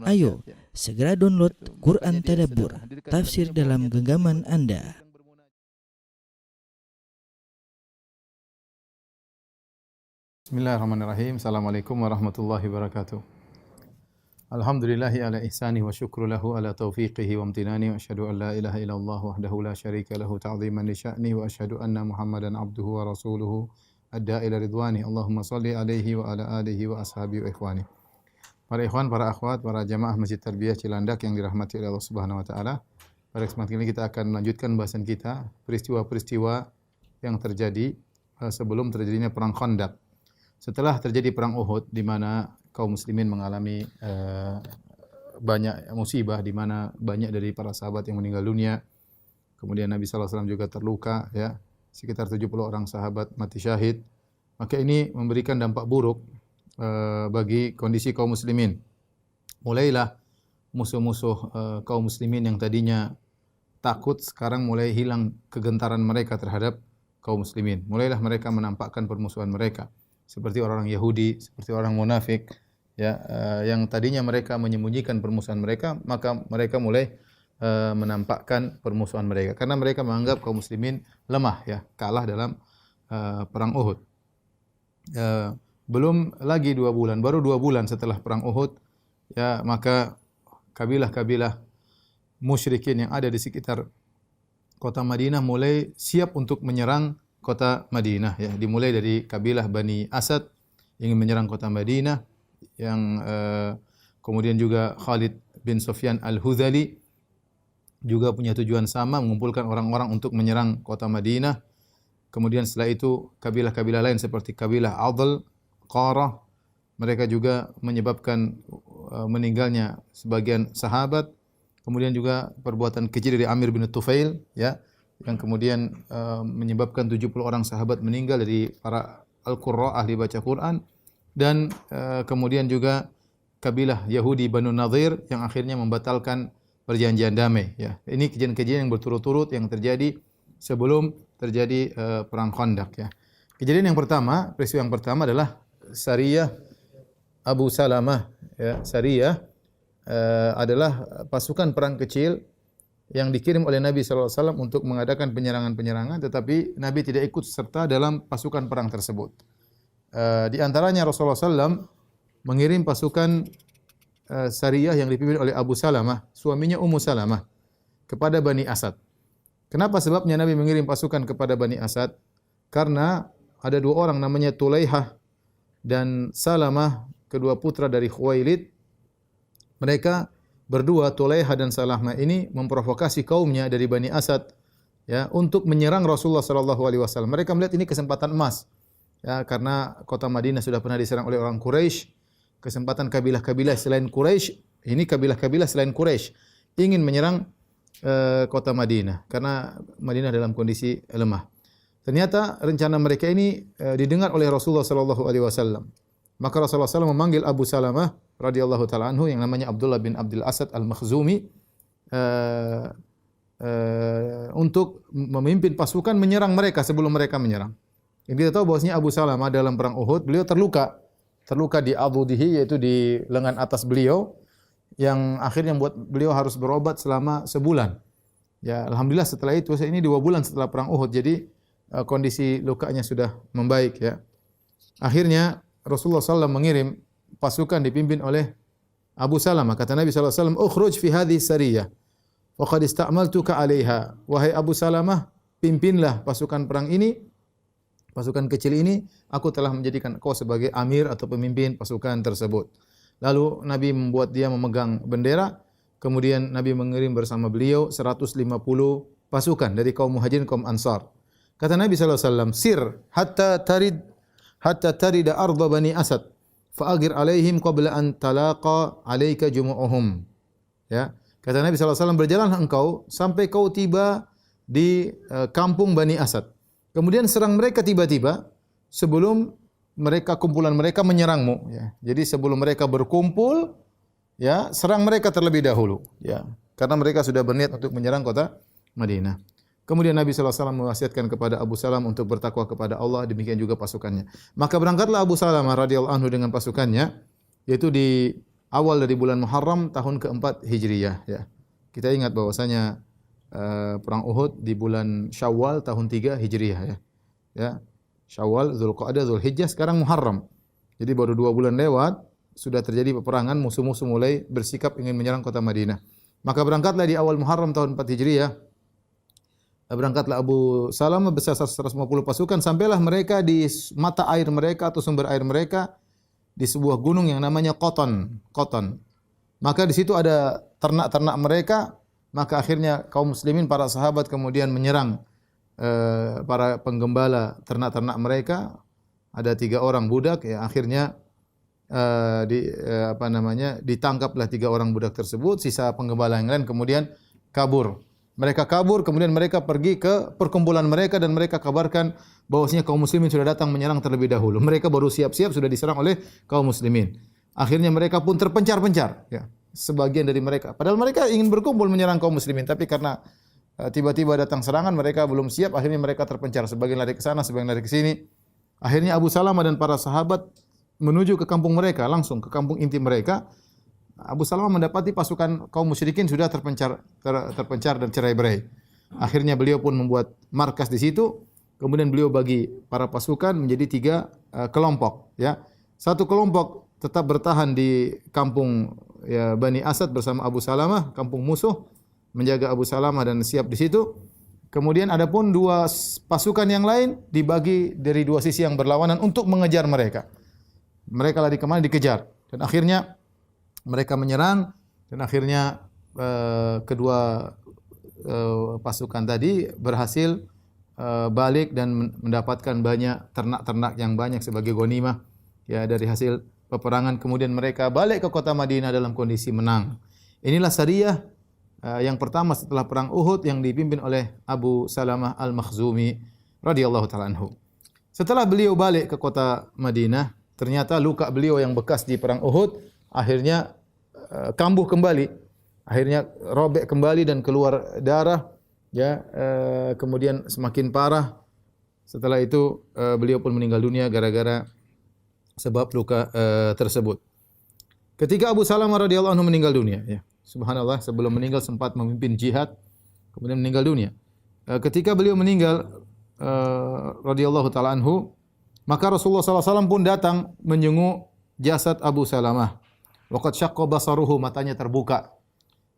Ayo, segera download Quran Tadabbur, tafsir dalam genggaman Anda. Bismillahirrahmanirrahim. Assalamualaikum warahmatullahi wabarakatuh. Alhamdulillahi ala ihsani wa syukru lahu ala taufiqihi wa amtinani wa asyhadu an la ilaha illallah wahdahu la syarika lahu ta'ziman li sya'ni wa asyhadu anna Muhammadan abduhu wa rasuluhu adda ila ridwani. Allahumma salli alaihi wa ala alihi wa ashabihi wa ikhwani. Para ikhwan, para akhwat, para jamaah Masjid Tarbiyah Cilandak yang dirahmati oleh Allah Subhanahu wa taala. Pada kesempatan ini kita akan melanjutkan bahasan kita peristiwa-peristiwa yang terjadi sebelum terjadinya perang Khandaq. Setelah terjadi perang Uhud di mana kaum muslimin mengalami banyak musibah, di mana banyak dari para sahabat yang meninggal dunia. Kemudian Nabi sallallahu alaihi wasallam juga terluka, ya. Sekitar 70 orang sahabat mati syahid. Maka ini memberikan dampak buruk bagi kondisi kaum muslimin. Mulailah musuh-musuh kaum muslimin yang tadinya takut, sekarang mulai hilang kegentaran mereka terhadap kaum muslimin. Mulailah mereka menampakkan permusuhan mereka. Seperti orang Yahudi, seperti orang munafik, ya, yang tadinya mereka menyembunyikan permusuhan mereka, maka mereka mulai menampakkan permusuhan mereka karena mereka menganggap kaum muslimin lemah, ya, kalah dalam perang Uhud. Belum lagi 2 bulan, baru 2 bulan setelah perang Uhud, ya, maka kabilah-kabilah musyrikin yang ada di sekitar kota Madinah mulai siap untuk menyerang kota Madinah, ya. Dimulai dari kabilah Bani Asad ingin menyerang kota Madinah, yang kemudian juga Khalid bin Sufyan Al-Hudhali juga punya tujuan sama, mengumpulkan orang-orang untuk menyerang kota Madinah. Kemudian setelah itu kabilah-kabilah lain seperti kabilah Adl, Qarah, mereka juga menyebabkan meninggalnya sebagian sahabat. Kemudian juga perbuatan keji dari Amir bin Tufail, ya, yang kemudian menyebabkan 70 orang sahabat meninggal dari para Al-Qurra, ahli baca Quran. Dan kemudian juga kabilah Yahudi Banu Nadhir yang akhirnya membatalkan perjanjian damai, ya. Ini kejadian-kejadian yang berturut-turut yang terjadi sebelum terjadi perang Khandaq, ya. Kejadian yang pertama, peristiwa yang pertama adalah Sariyah Abu Salamah, ya. Sariyah adalah pasukan perang kecil yang dikirim oleh Nabi sallallahu alaihi wasallam untuk mengadakan penyerangan-penyerangan, tetapi Nabi tidak ikut serta dalam pasukan perang tersebut. Di antaranya Rasulullah SAW mengirim pasukan Sariyah yang dipimpin oleh Abu Salamah, suaminya Ummu Salamah, kepada Bani Asad. Kenapa sebabnya Nabi mengirim pasukan kepada Bani Asad? Karena ada 2 orang namanya Tulaihah dan Salamah, kedua putra dari Khuwailid. Mereka berdua, Tulaihah dan Salamah ini, memprovokasi kaumnya dari Bani Asad, ya, untuk menyerang Rasulullah sallallahu alaihi wasallam. Mereka melihat ini kesempatan emas, ya, karena kota Madinah sudah pernah diserang oleh orang Quraisy. Kesempatan kabilah-kabilah selain Quraisy, ini kabilah-kabilah selain Quraisy ingin menyerang kota Madinah karena Madinah dalam kondisi lemah. Ternyata rencana mereka ini didengar oleh Rasulullah sallallahu alaihi wasallam. Maka Rasulullah SAW memanggil Abu Salamah radhiyallahu taala anhu yang namanya Abdullah bin Abdul Asad Al-Makhzumi untuk memimpin pasukan menyerang mereka sebelum mereka menyerang. Yang kita tahu bahwasanya Abu Salamah dalam perang Uhud beliau terluka di adhudihi, yaitu di lengan atas beliau, yang akhirnya membuat beliau harus berobat selama sebulan. Ya, alhamdulillah setelah itu, ini 2 bulan setelah perang Uhud, jadi kondisi lukanya sudah membaik, ya. Akhirnya Rasulullah SAW mengirim pasukan dipimpin oleh Abu Salamah. Kata Nabi SAW, "Ukhruj fi hadhihi sariyah, wa qad ista'maltuka 'alaiha." Wahai Abu Salamah, pimpinlah pasukan perang ini, pasukan kecil ini, aku telah menjadikan kau sebagai amir atau pemimpin pasukan tersebut. Lalu Nabi membuat dia memegang bendera, kemudian Nabi mengirim bersama beliau 150 pasukan dari kaum Muhajirin, kaum Ansar. Kata Nabi SAW, "Sir hatta tarida arda Bani Asad, fa'agir alaihim qabla an talaqa alaika jumu'uhum." Ya, kata Nabi SAW, berjalanlah engkau sampai kau tiba di kampung Bani Asad. Kemudian serang mereka tiba-tiba sebelum kumpulan mereka menyerangmu, ya. Jadi sebelum mereka berkumpul, ya, serang mereka terlebih dahulu, ya. Karena mereka sudah berniat untuk menyerang kota Madinah. Kemudian Nabi SAW mewasiatkan kepada Abu Salamah untuk bertakwa kepada Allah, demikian juga pasukannya. Maka berangkatlah Abu Salamah radhiyallahu anhu dengan pasukannya, yaitu awal dari bulan Muharram tahun keempat Hijriyah. Ya. Kita ingat bahwasanya perang Uhud di bulan Syawal tahun 3 Hijriyah. Ya. Ya. Syawal, Dzulqa'dah, Dzulhijjah, sekarang Muharram. Jadi baru 2 bulan lewat, sudah terjadi peperangan, musuh-musuh mulai bersikap ingin menyerang kota Madinah. Maka berangkatlah di awal Muharram tahun 4 Hijriah. Berangkatlah Abu Salamah bersama 150 pasukan, sampailah mereka di mata air mereka atau sumber air mereka di sebuah gunung yang namanya Qoton. Maka di situ ada ternak-ternak mereka, maka akhirnya kaum muslimin, para sahabat kemudian menyerang para penggembala ternak-ternak mereka. Ada 3 orang budak, ya akhirnya ditangkaplah 3 orang budak tersebut. Sisa penggembala yang lain kemudian kabur. Mereka kabur, kemudian mereka pergi ke perkumpulan mereka dan mereka kabarkan bahwasanya kaum muslimin sudah datang menyerang terlebih dahulu. Mereka baru siap-siap sudah diserang oleh kaum muslimin. Akhirnya mereka pun terpencar-pencar, ya. Sebagian dari mereka, padahal mereka ingin berkumpul menyerang kaum muslimin, tapi karena tiba-tiba datang serangan, mereka belum siap, akhirnya mereka terpencar. Sebagian lari ke sana, sebagian lari ke sini. Akhirnya Abu Salamah dan para sahabat menuju ke kampung mereka, langsung ke kampung inti mereka. Abu Salamah mendapati pasukan kaum musyrikin sudah terpencar dan cerai-berai. Akhirnya beliau pun membuat markas di situ. Kemudian beliau bagi para pasukan menjadi 3 kelompok. Ya, satu kelompok tetap bertahan di kampung, ya, Bani Asad bersama Abu Salamah, kampung musuh, menjaga Abu Salamah dan siap di situ. Kemudian adapun 2 pasukan yang lain dibagi dari 2 sisi yang berlawanan untuk mengejar mereka. Mereka lari kemana, dikejar, dan akhirnya mereka menyerang, dan akhirnya kedua pasukan tadi berhasil balik dan mendapatkan banyak ternak-ternak yang banyak sebagai ghanimah, ya, dari hasil peperangan. Kemudian mereka balik ke kota Madinah dalam kondisi menang. Inilah Sariyah yang pertama setelah perang Uhud yang dipimpin oleh Abu Salamah Al-Makhzumi radhiyallahu taala anhu. Setelah beliau balik ke kota Madinah, ternyata luka beliau yang bekas di perang Uhud akhirnya kambuh kembali, akhirnya robek kembali dan keluar darah, ya, kemudian semakin parah. Setelah itu beliau pun meninggal dunia gara-gara sebab luka tersebut. Ketika Abu Salamah radhiyallahu anhu meninggal dunia, ya, subhanallah, sebelum meninggal sempat memimpin jihad, kemudian meninggal dunia. Ketika beliau meninggal radhiyallahu taala anhu, maka Rasulullah sallallahu alaihi wasallam pun datang menjenguk jasad Abu Salamah. Waqad syaqqa basaruhu, matanya terbuka.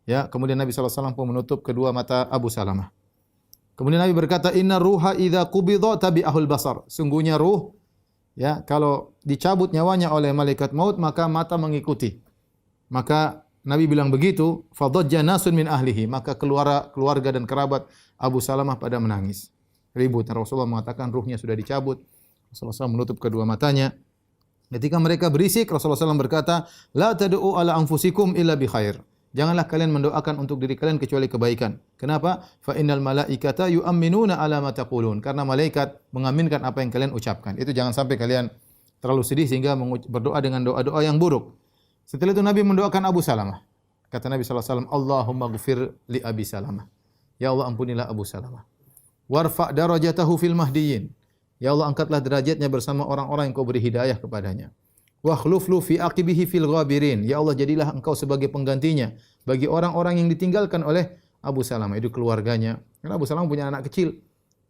Ya, kemudian Nabi sallallahu alaihi wasallam pun menutup kedua mata Abu Salamah. Kemudian Nabi berkata, "Inna ruha idza qubidha tabi'ahul basar." Sungguhnya ruh, ya, kalau dicabut nyawanya oleh malaikat maut, maka mata mengikuti. Maka Nabi bilang begitu, fadajja nasun min ahlihi, maka keluarga dan kerabat Abu Salamah pada menangis. Ribut. Rasulullah mengatakan ruhnya sudah dicabut. Rasulullah SAW menutup kedua matanya. Ketika mereka berisik, Rasulullah SAW berkata, "La tad'u ala anfusikum illa bi khair." Janganlah kalian mendoakan untuk diri kalian kecuali kebaikan. Kenapa? Fa innal malaikata yu'minuna ala ma taqulun. Karena malaikat mengaminkan apa yang kalian ucapkan. Itu jangan sampai kalian terlalu sedih sehingga berdoa dengan doa-doa yang buruk. Setelah itu Nabi mendoakan Abu Salamah. Kata Nabi SAW, "Allahumma ghfir li Abi Salamah." Ya Allah, ampunilah Abu Salamah. Warfa' darajatahu fil mahdiyyin. Ya Allah, angkatlah derajatnya bersama orang-orang yang Kau beri hidayah kepadanya. Wa khluflu fi aqibihi fil ghabirin. Ya Allah, jadilah Engkau sebagai penggantinya bagi orang-orang yang ditinggalkan oleh Abu Salamah, itu keluarganya. Karena Abu Salamah punya anak kecil.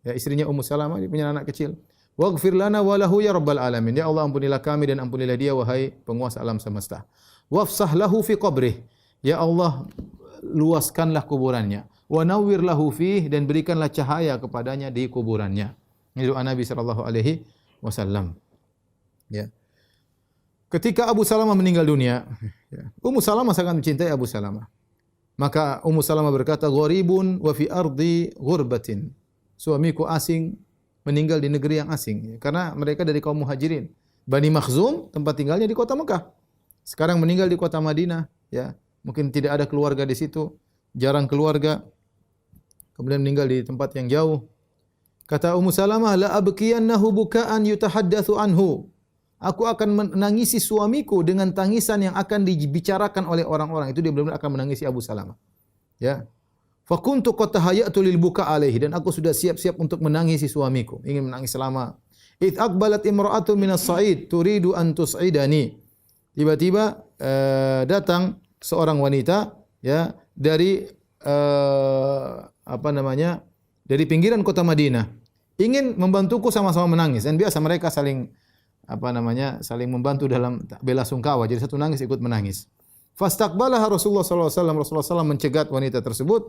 Ya, istrinya Ummu Salamah dia punya anak kecil. Waghfir lana wa lahu ya rabbal alamin. Ya Allah, ampunilah kami dan ampunilah dia wahai penguasa alam semesta. Wafsah lahu fi qabrih. Ya Allah, luaskanlah kuburannya. Wa nawwir lahu fih, dan berikanlah cahaya kepadanya di kuburannya. Ini doa Nabi sallallahu alaihi wasallam. Ya. Ketika Abu Salamah meninggal dunia, ya, Ummu Salamah sangat mencintai Abu Salamah. Maka Ummu Salamah berkata, "Gharibun wa fi ardi ghurbatin." Suamiku asing, meninggal di negeri yang asing. Ya, karena mereka dari kaum Muhajirin. Bani Makhzum tempat tinggalnya di kota Mekah. Sekarang meninggal di kota Madinah, ya. Mungkin tidak ada keluarga di situ, jarang keluarga. Kemudian meninggal di tempat yang jauh. Kata Ummu Salamah, "La abkiyannahu buka'an yutahaddatsu anhu." Aku akan menangisi suamiku dengan tangisan yang akan dibicarakan oleh orang-orang. Itu dia benar-benar akan menangisi Abu Salamah. Ya. Fa kuntu qad tahayyatu lil buka alaihi, dan aku sudah siap-siap untuk menangisi suamiku, ingin menangis selama. Id aqbalat imra'atun minas sa'id turidu an tus'idani. Tiba-tiba datang seorang wanita ya dari dari pinggiran kota Madinah, ingin membantuku, sama-sama menangis. Dan biasa mereka saling saling membantu dalam bela sungkawa. Jadi satu nangis ikut menangis. Fastaqbalaha Rasulullah sallallahu alaihi wasallam. Rasulullah SAW mencegat wanita tersebut.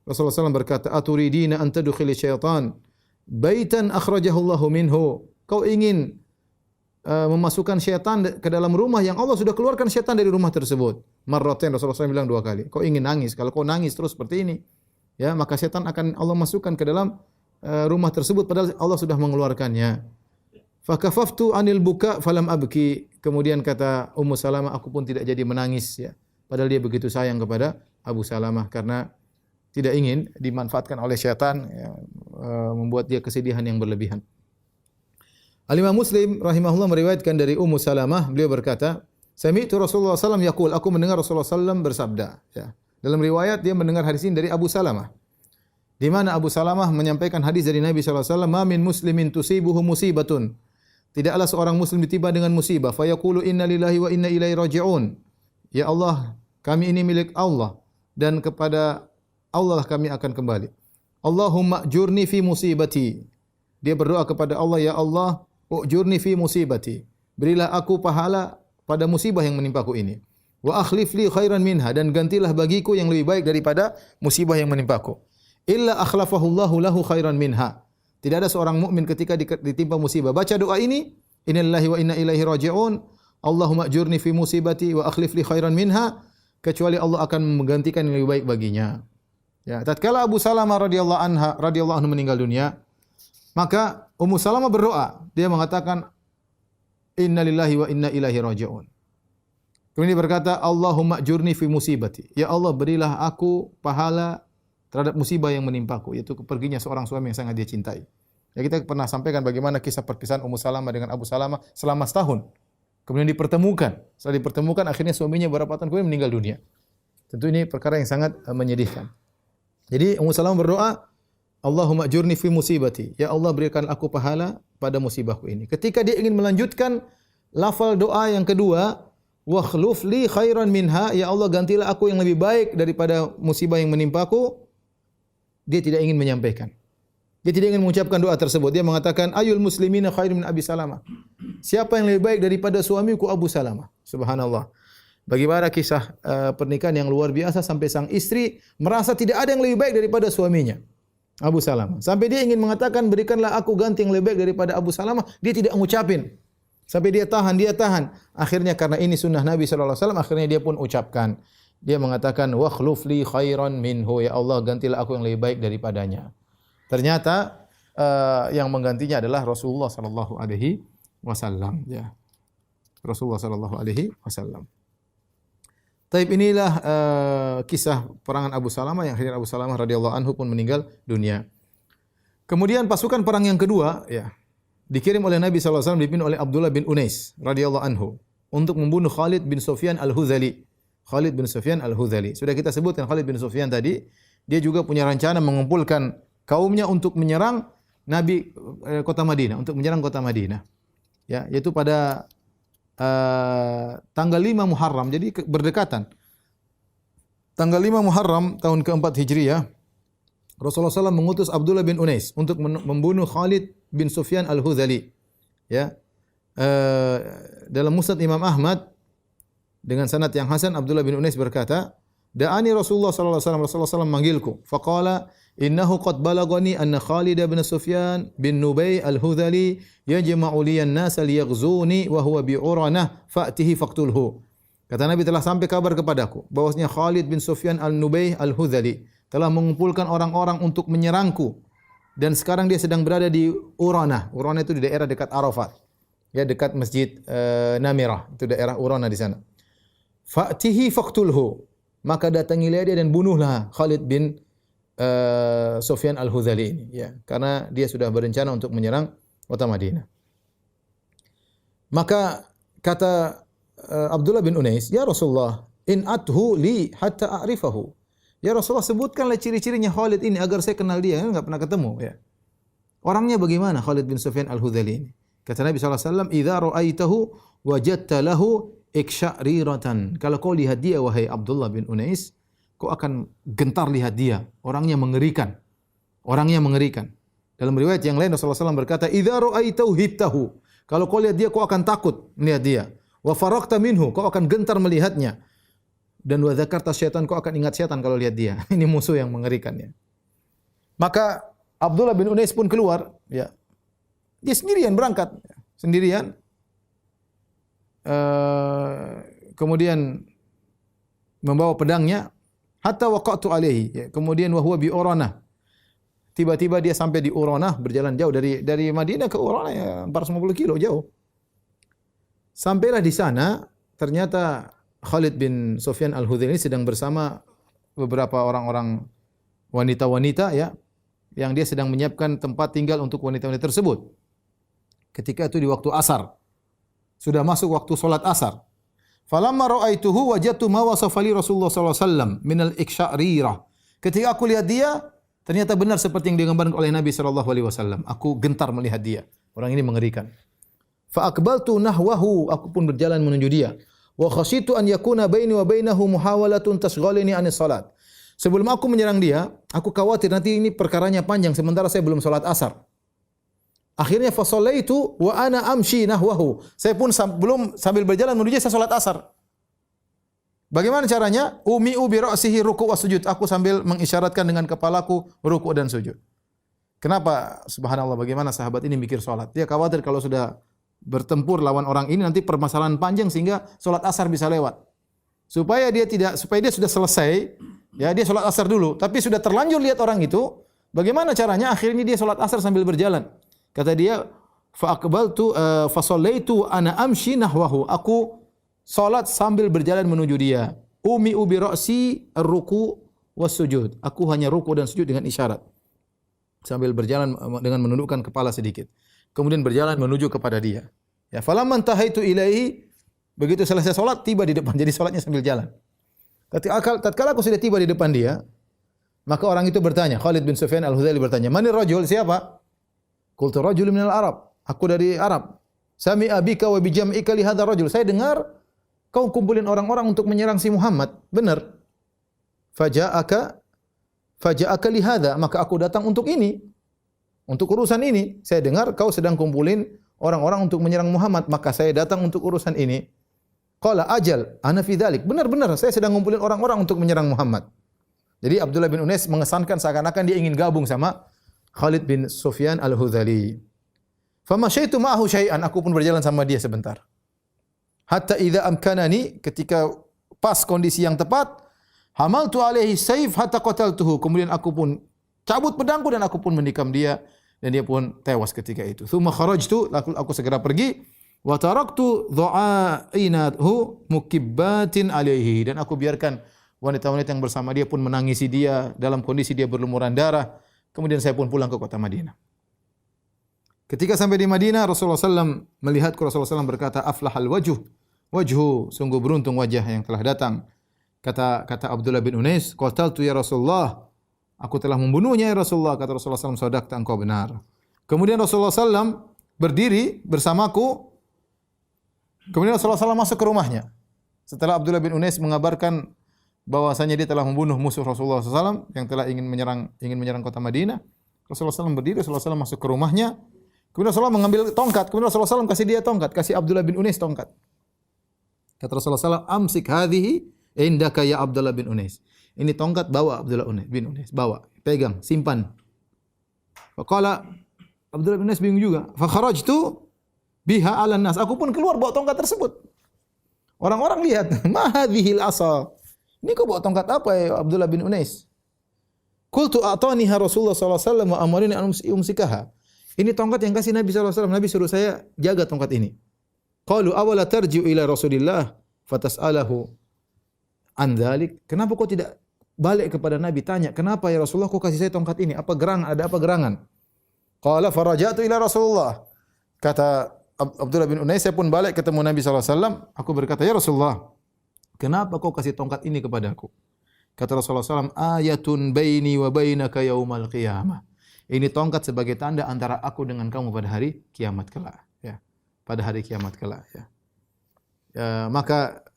Rasulullah SAW berkata, "Aturidina an tadkhili syaitan baitan akhrajahu Allahu minhu." Kau ingin memasukkan syaitan ke dalam rumah yang Allah sudah keluarkan syaitan dari rumah tersebut. Marratain, Rasulullah SAW bilang 2 kali. Kau ingin nangis, kalau kau nangis terus seperti ini, ya, maka syaitan akan Allah masukkan ke dalam rumah tersebut padahal Allah sudah mengeluarkannya. Fakafaftu anil buka falam abki. Kemudian kata Ummu Salamah, aku pun tidak jadi menangis, ya. Padahal dia begitu sayang kepada Abu Salamah karena tidak ingin dimanfaatkan oleh syaitan, ya, membuat dia kesedihan yang berlebihan. Al-Imam Muslim rahimahullah meriwayatkan dari Ummu Salamah, beliau berkata, "Sami'tu Rasulullah sallallahu yaqul," aku mendengar Rasulullah sallallahu bersabda, ya. Dalam riwayat dia mendengar hadis ini dari Abu Salamah. Di mana Abu Salamah menyampaikan hadis dari Nabi sallallahu alaihi wasallam, "Ma min muslimin tusibuhu musibatun." Tidaklah seorang muslim ditimpa dengan musibah, fa yaqulu inna lillahi wa inna ilaihi raji'un. Ya Allah, kami ini milik Allah dan kepada Allah lah kami akan kembali. Allahumma ajurni fi musibati. Dia berdoa kepada Allah, ya Allah, ujurni fi musibati. Berilah aku pahala pada musibah yang menimpaku ini. Wa akhlif li khairan minha, dan gantilah bagiku yang lebih baik daripada musibah yang menimpaku. Illa akhlafahu Allahu lahu khairan minha. Tidak ada seorang mukmin ketika ditimpa musibah baca doa ini, innallahi wa inna ilaihi raji'un. Allahumma ajurni fi musibati wa akhlif li khairan minha, kecuali Allah akan menggantikan yang lebih baik baginya. Ya, tatkala Abu Salamah radhiyallahu anhu meninggal dunia, maka Ummu Salamah berdoa. Dia mengatakan innalillahi wa inna ilaihi raji'un. Kemudian dia berkata, Allahumma ajurni fi musibati. Ya Allah, berilah aku pahala terhadap musibah yang menimpaku, yaitu perginya seorang suami yang sangat dia cintai. Ya, kita pernah sampaikan bagaimana kisah perpisahan Ummu Salamah dengan Abu Salamah selama setahun. Kemudian dipertemukan. Setelah dipertemukan, akhirnya suaminya beberapa tahun kemudian meninggal dunia. Tentu ini perkara yang sangat menyedihkan. Jadi Ummu Salamah berdoa, Allahumma ajurni fi musibati. Ya Allah, berikan aku pahala pada musibahku ini. Ketika dia ingin melanjutkan lafal doa yang kedua, wa khluf li khairan minha, ya Allah, gantilah aku yang lebih baik daripada musibah yang menimpaku. Dia tidak ingin menyampaikan. Dia tidak ingin mengucapkan doa tersebut. Dia mengatakan, ayul muslimina khairun min Abi Salamah. Siapa yang lebih baik daripada suamiku Abu Salamah? Subhanallah. Bagaimana kisah pernikahan yang luar biasa sampai sang istri merasa tidak ada yang lebih baik daripada suaminya, Abu Salamah. Sampai dia ingin mengatakan, berikanlah aku ganti yang lebih baik daripada Abu Salamah. Dia tidak mengucapin. Sampai dia tahan. Akhirnya karena ini sunnah Nabi sallallahu alaihi wasallam, akhirnya dia pun ucapkan. Dia mengatakan, wa khluf li khairan minhu, ya Allah, gantilah aku yang lebih baik daripadanya. Ternyata yang menggantinya adalah Rasulullah sallallahu alaihi wasallam, ya. Rasulullah sallallahu alaihi wasallam. Taib, inilah kisah perangan Abu Salamah yang akhirnya Abu Salamah radhiyallahu anhu pun meninggal dunia. Kemudian pasukan perang yang kedua, ya, dikirim oleh Nabi sallallahu alaihi wasallam, dipimpin oleh Abdullah bin Unais radhiyallahu anhu untuk membunuh Khalid bin Sufyan al-Hudhali. Khalid bin Sufyan al-Hudhali. Sudah kita sebutkan Khalid bin Sufyan tadi, dia juga punya rencana mengumpulkan kaumnya untuk menyerang Nabi kota Madinah, untuk menyerang kota Madinah. Ya, yaitu pada tanggal 5 Muharram, jadi berdekatan. Tanggal 5 Muharram tahun keempat Hijriah, Rasulullah SAW mengutus Abdullah bin Unais untuk membunuh Khalid bin Sufyan al-Hudhali. Ya. Dalam Musnad Imam Ahmad dengan sanad yang hasan, Abdullah bin Unais berkata, da'ani Rasulullah sallallahu alaihi wasallam, Rasulullah SAW manggilku, faqala innahu qad balagani anna Khalid bin Sufyan bin Nubay al-Hudhali yajma'u liyan nasa liyaghzuni wa huwa bi'uranah fa'tihi faqtulhu. Kata Nabi, telah sampai kabar kepadaku bahwasanya Khalid bin Sufyan al-Nubay al-Hudhali telah mengumpulkan orang-orang untuk menyerangku, dan sekarang dia sedang berada di Uranah. Uranah itu di daerah dekat Arafat. Ya, dekat Masjid Namirah, itu daerah Uranah di sana. Fa'tihi faqtulhu, maka datangilah dia dan bunuhlah Khalid bin Sufyan al-Hudhali ini, ya, karena dia sudah berencana untuk menyerang kota Madinah. Maka kata Abdullah bin Unais, ya Rasulullah, in athu li hatta a'rifahu. Ya Rasulullah, sebutkanlah ciri-cirinya Khalid ini agar saya kenal dia, enggak pernah ketemu, ya. Orangnya bagaimana Khalid bin Sufyan al-Hudhali ini? Kata Nabi sallallahu alaihi wasallam, idza ra'aitahu wajadta lahu iksya'riratan. Kalau kau lihat dia wahai Abdullah bin Unais, kau akan gentar lihat dia. Orangnya mengerikan. Orangnya mengerikan. Dalam riwayat yang lain Rasulullah SAW berkata, "Idza ra'aitahu hibtahu." Kalau kau lihat dia, kau akan takut melihat dia. Wa faraqta minhu, kau akan gentar melihatnya. Dan wa dzakarta syaitan, kau akan ingat syaitan kalau lihat dia. Ini musuh yang mengerikan ya. Maka Abdullah bin Unais pun keluar, ya. Dia sendirian berangkat, sendirian. Kemudian membawa pedangnya, hatta waqa'tu alaihi. Ya. Kemudian wa huwa bi Uranah. Tiba-tiba dia sampai di Uranah, berjalan jauh dari Madinah ke Uranah ya 450 kilo jauh. Sampailah di sana, ternyata Khalid bin Sufyan Al-Hudzaili sedang bersama beberapa orang-orang wanita-wanita ya, yang dia sedang menyiapkan tempat tinggal untuk wanita-wanita tersebut. Ketika itu di waktu asar. Sudah masuk waktu salat asar. Falamma ra'aituhu wajadtu ma wasafa li Rasulullah sallallahu alaihi wasallam min al-iksya'rirah. Ketika aku lihat dia, ternyata benar seperti yang digambarkan oleh Nabi sallallahu alaihi wasallam. Aku gentar melihat dia. Orang ini mengerikan. Fa aqbaltu nahwahu, aku pun berjalan menuju dia. Wa khasyitu an yakuna baini wa bainahu muhawalatun tashghalini anis salat. Sebelum aku menyerang dia, aku khawatir nanti ini perkaranya panjang sementara saya belum salat asar. Akhirnya fa shallaitu wa ana amshi nahwahu. Saya pun sambil berjalan menuju saya salat asar. Bagaimana caranya? Umi'u bi ra'sihi ruku' wa sujud. Aku sambil mengisyaratkan dengan kepalaku ruku' dan sujud. Kenapa? Subhanallah, bagaimana sahabat ini mikir salat. Dia khawatir kalau sudah bertempur lawan orang ini nanti permasalahan panjang sehingga salat asar bisa lewat. Supaya dia sudah selesai, ya dia salat asar dulu, tapi sudah terlanjur lihat orang itu, bagaimana caranya? Akhirnya dia salat asar sambil berjalan. Kata dia, fa aqbaltu fa shallaitu ana amshi nahwahu. Aku salat sambil berjalan menuju dia. Umi bi ra'si ar-ruku' was sujud. Aku hanya ruku' dan sujud dengan isyarat. Sambil berjalan dengan menundukkan kepala sedikit. Kemudian berjalan menuju kepada dia. Ya, falamma intahaitu ilaihi, begitu selesai salat tiba di depan. Jadi salatnya sambil jalan. Tatkala aku sudah tiba di depan dia, maka orang itu bertanya, Khalid bin Sufyan Al-Hudzaili bertanya, "Manir rajul?" Siapa? Qultu rajulun minal Arab. Aku dari Arab. Sami'a bika wa bi jam'ika li hadzal rajul. Saya dengar kau kumpulin orang-orang untuk menyerang si Muhammad. Benar. Faja'aka li hadza, maka aku datang untuk ini. Untuk urusan ini. Saya dengar kau sedang kumpulin orang-orang untuk menyerang Muhammad, maka saya datang untuk urusan ini. Qala ajal ana fi dzalik. Benar-benar saya sedang ngumpulin orang-orang untuk menyerang Muhammad. Jadi Abdullah bin Unais mengesankan seakan-akan dia ingin gabung sama Khalid bin Sufyan Al-Hudzaili. Famasyaitu ma'ahu syai'an, aku pun berjalan sama dia sebentar. Hatta idza amkanani, ketika pas kondisi yang tepat, hamaltu alaihi sayf hatta qataltuhu. Kemudian aku pun cabut pedangku dan aku pun menikam dia dan dia pun tewas ketika itu. Tsumma kharajtu, aku segera pergi. Wa taraktu dha'ainahu mukibbatin alaihi, dan aku biarkan wanita-wanita yang bersama dia pun menangisi dia dalam kondisi dia berlumuran darah. Kemudian saya pun pulang ke kota Madinah. Ketika sampai di Madinah, Rasulullah SAW melihatku. Rasulullah SAW berkata, aflahal wajhu, sungguh beruntung wajah yang telah datang. Kata Abdullah bin Unais, qataltu ya Rasulullah, aku telah membunuhnya ya Rasulullah. Kata Rasulullah SAW, sadaqta, engkau benar. Kemudian Rasulullah SAW berdiri bersamaku. Kemudian Rasulullah SAW masuk ke rumahnya. Setelah Abdullah bin Unais mengabarkan bahwasanya dia telah membunuh musuh Rasulullah SAW yang telah ingin menyerang kota Madinah, Rasulullah SAW berdiri. Rasulullah SAW masuk ke rumahnya. Kemudian Rasulullah mengambil tongkat. Kemudian Rasulullah SAW kasih dia tongkat, kasih Abdullah bin Unais tongkat. Kata Rasulullah SAW, amsik hadhihi indaka ya Abdullah bin Unais. Ini tongkat, bawa Abdullah bin Unais, bawa, pegang, simpan. Faqala Abdullah bin Unais bingung juga. Fa kharajtu biha 'alan nas. Aku pun keluar bawa tongkat tersebut. Orang-orang lihat, ma hadhil asa. Ini kau bawa tongkat apa ya Abdullah bin Unais? Qultu a'taniha Rasulullah sallallahu alaihi wasallam wa amarni an umsikaha. Ini tongkat yang kasih Nabi sallallahu alaihi wasallam. Nabi suruh saya jaga tongkat ini. Qalu awala tarji'u ila Rasulillah fatas'alahu an dzalik. Kenapa kau tidak balik kepada Nabi tanya, kenapa ya Rasulullah kau kasih saya tongkat ini? Apa gerangan? Ada apa gerangan? Qala faraja'tu ila Rasulullah. Kata Abdullah bin Unais, saya pun balik ketemu Nabi sallallahu alaihi wasallam. Aku berkata, "Ya Rasulullah, kenapa kau kasih tongkat ini kepadaku?" Kata Rasulullah SAW, ayatun baini wa bainaka yaumal qiyamah. Ini tongkat sebagai tanda antara aku dengan kamu pada hari kiamat kelak. Ya. Pada hari kiamat kelak. Ya. Maka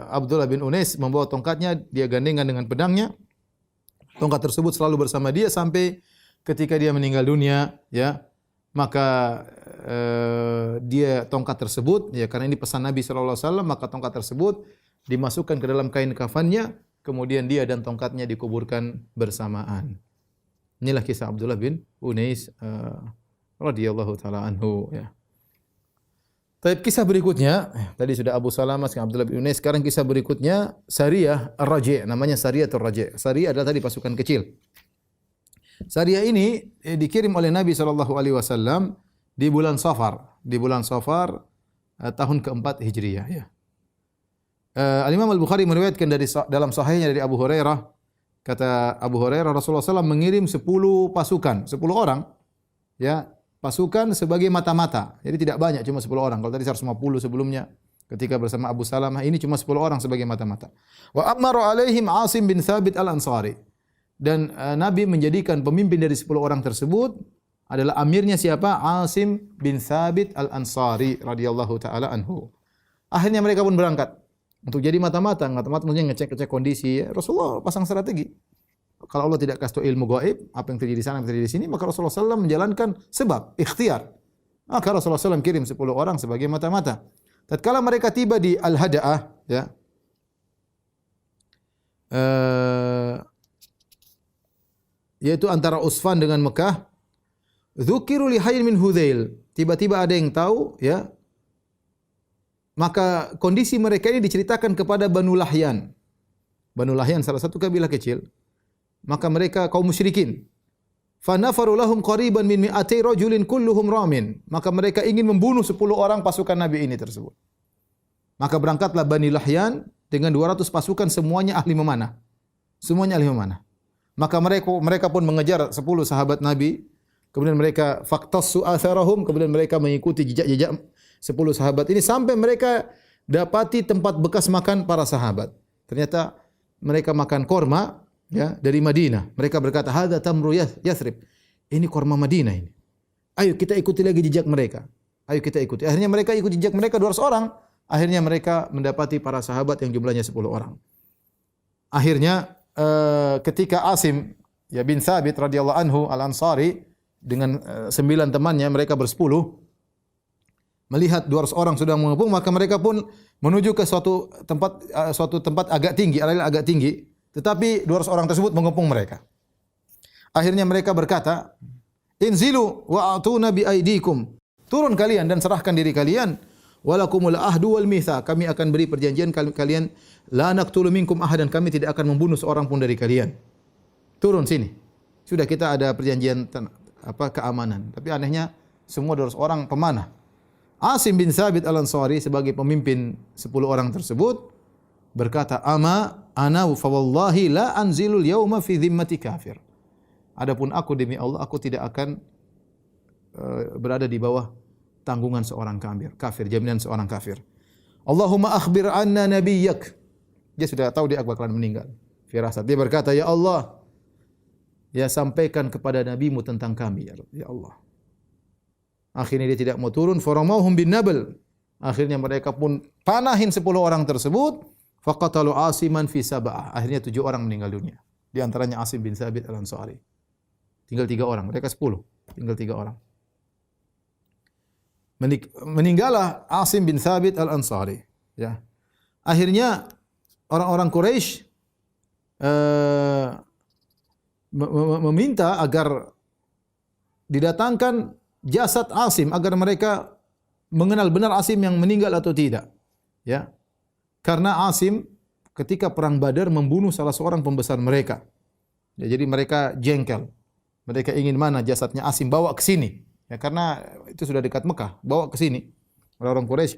Abdullah bin Unais membawa tongkatnya, dia gandengan dengan pedangnya. Tongkat tersebut selalu bersama dia sampai ketika dia meninggal dunia, ya. Maka dia tongkat tersebut, ya, karena ini pesan Nabi sallallahu alaihi wasallam, maka tongkat tersebut dimasukkan ke dalam kain kafannya, kemudian dia dan tongkatnya dikuburkan bersamaan. Inilah kisah Abdullah bin Unais radhiyallahu taala anhu, ya. Tapi kisah berikutnya, tadi sudah Abu Salamah, sekarang Abdullah bin Unais, sekarang kisah berikutnya Sariyah Ar-Raji', namanya Sariyatul Raji'. Sariyah adalah tadi pasukan kecil. Sariyah ini dikirim oleh Nabi sallallahu alaihi wasallam di bulan Safar, tahun keempat Hijriah, ya. Al-Imam Al-Bukhari meriwayatkan dalam sahihnya dari Abu Hurairah, kata Abu Hurairah, Rasulullah SAW mengirim 10 pasukan, 10 orang, ya, pasukan sebagai mata-mata. Jadi tidak banyak, cuma 10 orang. Kalau tadi 150 sebelumnya ketika bersama Abu Salamah, ini cuma 10 orang sebagai mata-mata. Wa amara alaihim Asim bin Thabit Al-Ansari. Dan Nabi menjadikan pemimpin dari 10 orang tersebut adalah amirnya siapa? Asim bin Thabit Al-Ansari radhiyallahu taala anhu. Akhirnya mereka pun berangkat untuk jadi mata-mata. Mata-mata maksudnya ngecek-ngecek kondisi. Rasulullah pasang strategi. Kalau Allah tidak kasih tahu ilmu gaib, apa yang terjadi di sana, apa yang terjadi di sini, maka Rasulullah SAW menjalankan sebab, ikhtiar. Maka Rasulullah SAW kirim 10 orang sebagai mata-mata. Tatkala mereka tiba di Al-Hada'ah, ya, yaitu antara Usfan dengan Mekah, dzukiru li hayyin min Hudzail. Tiba-tiba ada yang tahu, ya. Maka kondisi mereka ini diceritakan kepada Banu Lahyan. Banu Lahyan salah satu kabilah kecil. Maka mereka kaum musyrikin. Fa nafaru lahum qariban min mi'ati rajulin kulluhum ramin. Maka mereka ingin membunuh 10 orang pasukan Nabi ini tersebut. Maka berangkatlah Bani Lahyan dengan 200 pasukan, semuanya ahli memanah. Semuanya ahli memanah. Maka mereka pun mengejar 10 sahabat Nabi. Kemudian mereka faqtassu atharahum, kemudian mereka mengikuti jejak-jejak 10 sahabat ini sampai mereka dapati tempat bekas makan para sahabat. Ternyata mereka makan korma, ya, dari Madinah. Mereka berkata, "Hadza tamru Yathrib." Ini korma Madinah ini. Ayo kita ikuti lagi jejak mereka. Ayo kita ikuti. Akhirnya mereka ikut jejak mereka 200 orang. Akhirnya mereka mendapati para sahabat yang jumlahnya 10 orang. Akhirnya ketika Asim, ya, bin Thabit radhiyallahu anhu Al-Ansari dengan 9 temannya, mereka bersepuluh, melihat 200 orang sudah mengepung, maka mereka pun menuju ke suatu tempat agak tinggi, area agak tinggi. Tetapi 200 orang tersebut mengepung mereka. Akhirnya mereka berkata, "Inzilu wa atuna bi aidikum." Turun kalian dan serahkan diri kalian. Walakumul ahdu wal mitsa. Kami akan beri perjanjian kalian, la naqtulu minkum ahadan, kami tidak akan membunuh seorang pun dari kalian. Turun sini. Sudah kita ada perjanjian keamanan. Tapi anehnya semua 200 orang pemanah. Asim bin Thabit Al-Ansari sebagai pemimpin 10 orang tersebut berkata, "Ama ana fa wallahi la anzilul yauma fi dhimmati kafir." Adapun aku, demi Allah, aku tidak akan berada di bawah tanggungan seorang kafir, jaminan seorang kafir. Allahumma akhbir anna nabiyyak. Dia sudah tahu dia bakalan meninggal. Firasat. Dia berkata, "Ya Allah, ya sampaikan kepada nabimu tentang kami, ya Allah." Akhirnya dia tidak mau turun, faramauhum bin nabl. Akhirnya mereka pun panahin 10 orang tersebut. Faqatalu Asiman fi sab'ah. Akhirnya 7 orang meninggal dunia. Di antaranya Asim bin Thabit Al-Ansari. Tinggal 3 orang. Mereka 10. Tinggal 3 orang. Meninggallah Asim bin Thabit Al-Ansari. Ya. Akhirnya orang-orang Quraisy meminta agar didatangkan jasad Asim agar mereka mengenal benar Asim yang meninggal atau tidak. Ya. Karena Asim ketika perang Badar membunuh salah seorang pembesar mereka. Ya, jadi mereka jengkel. Mereka ingin mana jasadnya Asim, bawa ke sini. Ya, karena itu sudah dekat Mekah, bawa ke sini. Orang-orang Quraisy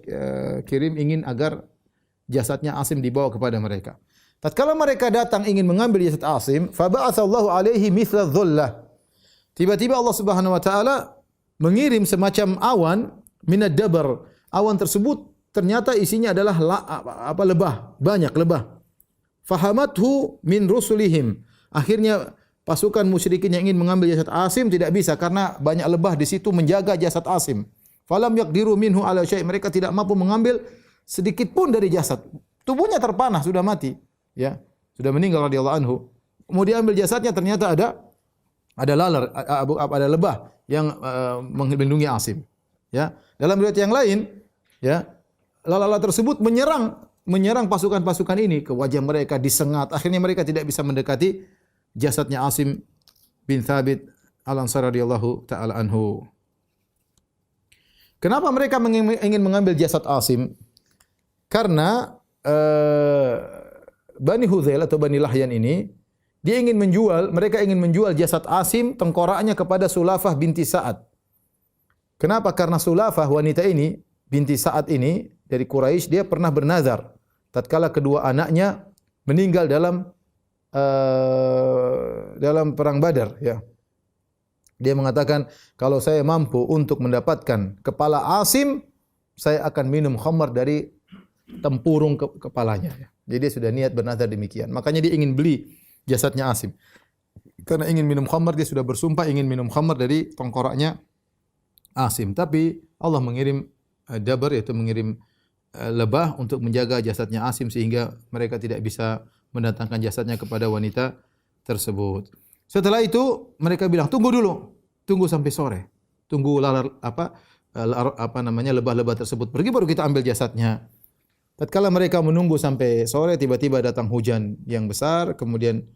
kirim ingin agar jasadnya Asim dibawa kepada mereka. Tatkala mereka datang ingin mengambil jasad Asim, fa ba'atsallahu alaihi mithla dhullah. Tiba-tiba Allah Subhanahu wa taala mengirim semacam awan minad dabar. Awan tersebut ternyata isinya adalah lebah, banyak lebah. Fahamathu min rusulihim. Akhirnya pasukan musyrikin yang ingin mengambil jasad Asim tidak bisa karena banyak lebah di situ menjaga jasad Asim. Falam yaqdiru minhu ala syai'. Mereka tidak mampu mengambil sedikit pun dari jasad. Tubuhnya terpanah, sudah mati, ya, sudah meninggal radhiyallahu anhu. Kemudian ambil jasadnya, ternyata ada laler, ada lebah yang melindungi Asim. Ya, dalam riwayat yang lain, ya, lalat tersebut menyerang pasukan-pasukan ini ke wajah mereka, disengat. Akhirnya mereka tidak bisa mendekati jasadnya Asim bin Thabit Al-Ansari radhiyallahu taala anhu. Kenapa mereka ingin mengambil jasad Asim? Karena Bani Hudzail atau Bani Lahyan ini mereka ingin menjual jasad Asim, tengkoraknya kepada Sulafah binti Sa'ad. Kenapa? Karena Sulafah, wanita ini, binti Sa'ad ini dari Quraisy, dia pernah bernazar tatkala kedua anaknya meninggal dalam perang Badar, ya. Dia mengatakan, kalau saya mampu untuk mendapatkan kepala Asim, saya akan minum khamar dari tempurung kepalanya. Jadi dia sudah niat bernazar demikian. Makanya dia ingin beli jasadnya Asim. Karena ingin minum khamar, dia sudah bersumpah ingin minum khamar dari tengkoraknya Asim. Tapi Allah mengirim dabar, yaitu mengirim lebah untuk menjaga jasadnya Asim sehingga mereka tidak bisa mendatangkan jasadnya kepada wanita tersebut. Setelah itu mereka bilang, tunggu dulu, tunggu sampai sore, tunggu lebah-lebah tersebut pergi baru kita ambil jasadnya. Tatkala mereka menunggu sampai sore, tiba-tiba datang hujan yang besar, kemudian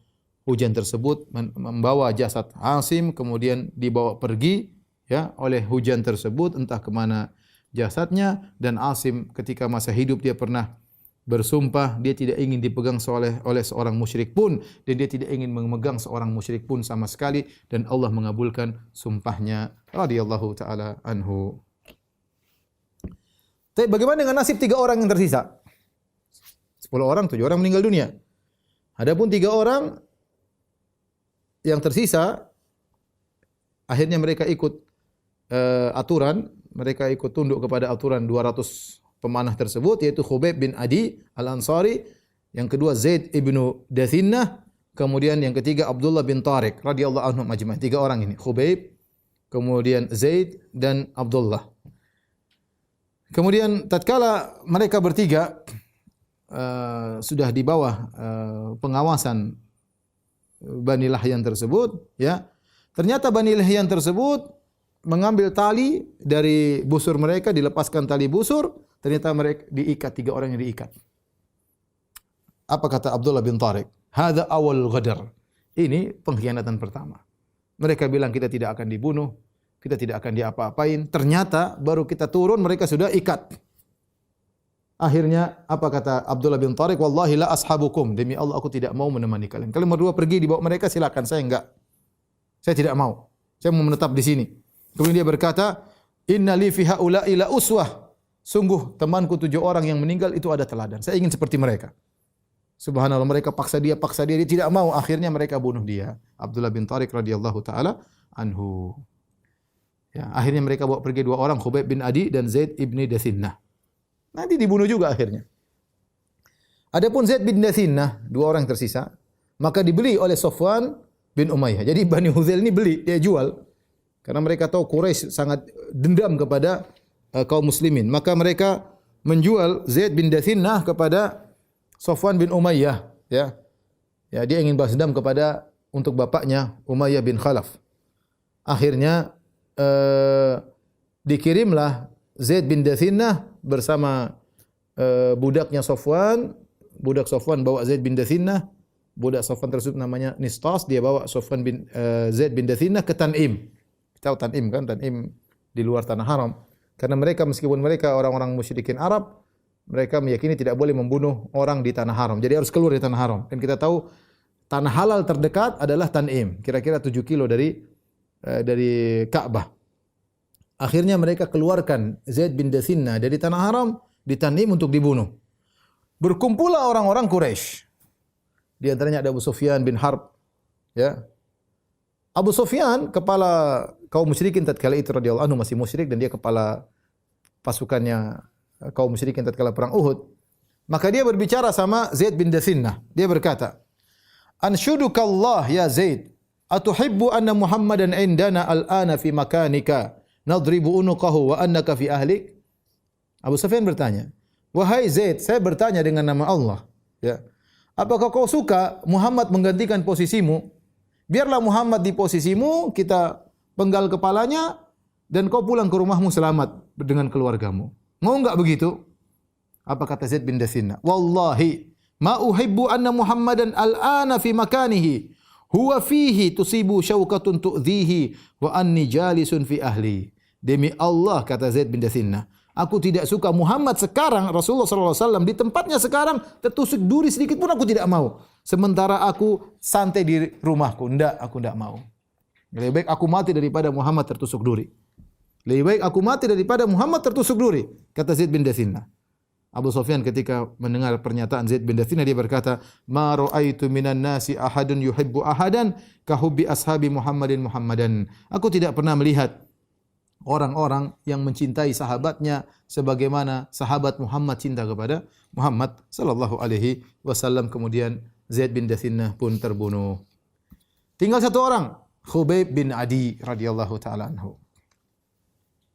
hujan tersebut membawa jasad Asim, kemudian dibawa pergi, ya, oleh hujan tersebut, entah kemana jasadnya. Dan Asim ketika masa hidup dia pernah bersumpah dia tidak ingin dipegang oleh seorang musyrik pun, dan dia tidak ingin memegang seorang musyrik pun sama sekali, dan Allah mengabulkan sumpahnya radhiyallahu taala anhu. Tapi bagaimana dengan nasib 3 orang yang tersisa? 10 orang, 7 orang meninggal dunia. Adapun 3 orang yang tersisa, akhirnya mereka ikut aturan, mereka ikut tunduk kepada aturan 200 pemanah tersebut, yaitu Khubayb bin Adi Al-Ansari, yang kedua Zaid ibnu Dathinnah, kemudian yang ketiga Abdullah bin Tariq radhiyallahu anhum ajma'in. 3 orang ini, Khubayb, kemudian Zaid dan Abdullah. Kemudian tatkala mereka bertiga sudah di bawah pengawasan Bani Lahyan tersebut, ya, ternyata Bani Lahyan tersebut mengambil tali dari busur mereka, dilepaskan tali busur, ternyata mereka diikat, 3 orang yang diikat. Apa kata Abdullah bin Tariq? Hadza awal ghadar. Ini pengkhianatan pertama. Mereka bilang kita tidak akan dibunuh, kita tidak akan diapa-apain. Ternyata baru kita turun mereka sudah ikat. Akhirnya apa kata Abdullah bin Tariq? Wallahi la ashabukum. Demi Allah aku tidak mau menemani kalian. Kalian berdua pergi dibawa mereka, silakan, saya enggak. Saya tidak mau. Saya mau menetap di sini. Kemudian dia berkata, "Inna li fi haula'i la uswah." Sungguh temanku 7 orang yang meninggal itu ada teladan. Saya ingin seperti mereka. Subhanallah, mereka paksa dia, dia tidak mau. Akhirnya mereka bunuh dia. Abdullah bin Tariq radhiyallahu taala anhu. Ya, akhirnya mereka bawa pergi 2 orang, Khubayb bin Adi dan Zaid ibni Dathinnah. Nanti dibunuh juga akhirnya. Adapun Zaid bin Dathinnah, 2 orang yang tersisa, maka dibeli oleh Safwan bin Umayyah. Jadi Bani Hudzail ini beli, dia jual. Karena mereka tahu Quraisy sangat dendam kepada kaum muslimin. Maka mereka menjual Zaid bin Dathinnah kepada Safwan bin Umayyah, ya. Ya, dia ingin balas dendam untuk bapaknya Umayyah bin Khalaf. Akhirnya dikirimlah Zaid bin Dathinnah bersama budaknya Safwan. Budak Safwan bawa Zaid bin Dathinnah. Budak Safwan tersebut namanya Nistas, dia bawa Zaid bin Dathinnah ke Tan'im. Tahu Tan'im kan? Tan'im di luar tanah haram. Karena mereka, meskipun mereka orang-orang musyrikin Arab, mereka meyakini tidak boleh membunuh orang di tanah haram. Jadi harus keluar dari tanah haram. Dan kita tahu tanah halal terdekat adalah Tan'im, kira-kira 7 kilo dari Ka'bah. Akhirnya mereka keluarkan Zaid bin Dathinnah dari tanah haram di Tan'im untuk dibunuh. Berkumpullah orang-orang Quraisy. Di antaranya ada Abu Sufyan bin Harb, ya. Abu Sufyan, kepala kaum musyrikin tatkala itu radhiyallahu anhu, masih musyrik, dan dia kepala pasukannya kaum musyrikin tatkala perang Uhud. Maka dia berbicara sama Zaid bin Dathinnah. Dia berkata, "Anshudukallah ya Zaid, atuhibbu anna Muhammadan indana al-ana fi makanika nadribu unuqahu wa annaka fi ahlik?" Abu Sufyan bertanya, Wahai Zaid, saya bertanya dengan nama Allah, ya. Apakah kau suka Muhammad menggantikan posisimu? Biarlah Muhammad di posisimu, kita penggal kepalanya dan kau pulang ke rumahmu selamat dengan keluargamu. Mau enggak begitu? Apa kata Zaid bin Dathinna? Wallahi ma uhibbu anna Muhammadan al-ana fi makanihi huwa fihi tusibu syaukatun tu'dhihi wa anni jalisun fi ahli. Demi Allah, kata Zaid bin Dathinna, aku tidak suka Muhammad sekarang, Rasulullah SAW di tempatnya sekarang tertusuk duri sedikit pun aku tidak mau. Sementara aku santai di rumahku. Aku tidak mau. Lebih baik aku mati daripada Muhammad tertusuk duri. Lebih baik aku mati daripada Muhammad tertusuk duri, kata Zaid bin Dathinna. Abu Sufyan ketika mendengar pernyataan Zaid bin Dathinna, dia berkata, "Ma ra'aitu minan nasi ahadun yuhibbu ahadan ka hubbi ashabi Muhammadin Muhammadan." Aku tidak pernah melihat orang-orang yang mencintai sahabatnya sebagaimana sahabat Muhammad cinta kepada Muhammad sallallahu alaihi wasallam. Kemudian Zaid bin Dathinna pun terbunuh. Tinggal satu orang, Khubayb bin Adi radhiyallahu taala anhu.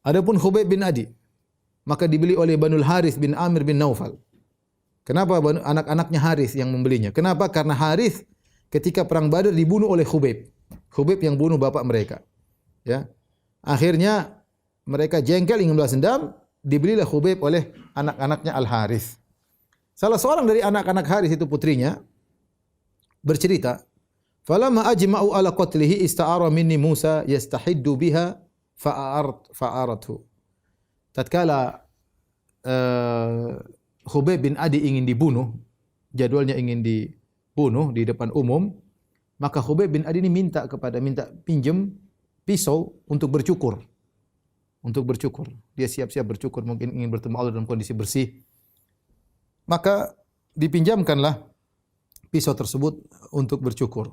Adapun Khubayb bin Adi, maka dibeli oleh Banul Harith bin Amir bin Naufal. Kenapa anak-anaknya Harith yang membelinya? Kenapa? Karena Harith ketika perang Badar dibunuh oleh Khubayb. Khubayb yang bunuh bapak mereka. Ya. Akhirnya mereka jengkel ingin balas dendam, dibelilah Khubayb oleh anak-anaknya Al-Harith. Salah seorang dari anak-anak Harith itu putrinya bercerita, "Falamma ajma'u ala qatlihi ista'ara minni Musa yastahiddu biha fa'arathu." Tatkala Khubayb bin Adi ingin dibunuh, jadwalnya ingin dibunuh di depan umum, maka Khubayb bin Adi ini minta pinjam pisau untuk bercukur. Dia siap-siap bercukur, mungkin ingin bertemu Allah dalam kondisi bersih. Maka dipinjamkanlah pisau tersebut untuk bercukur.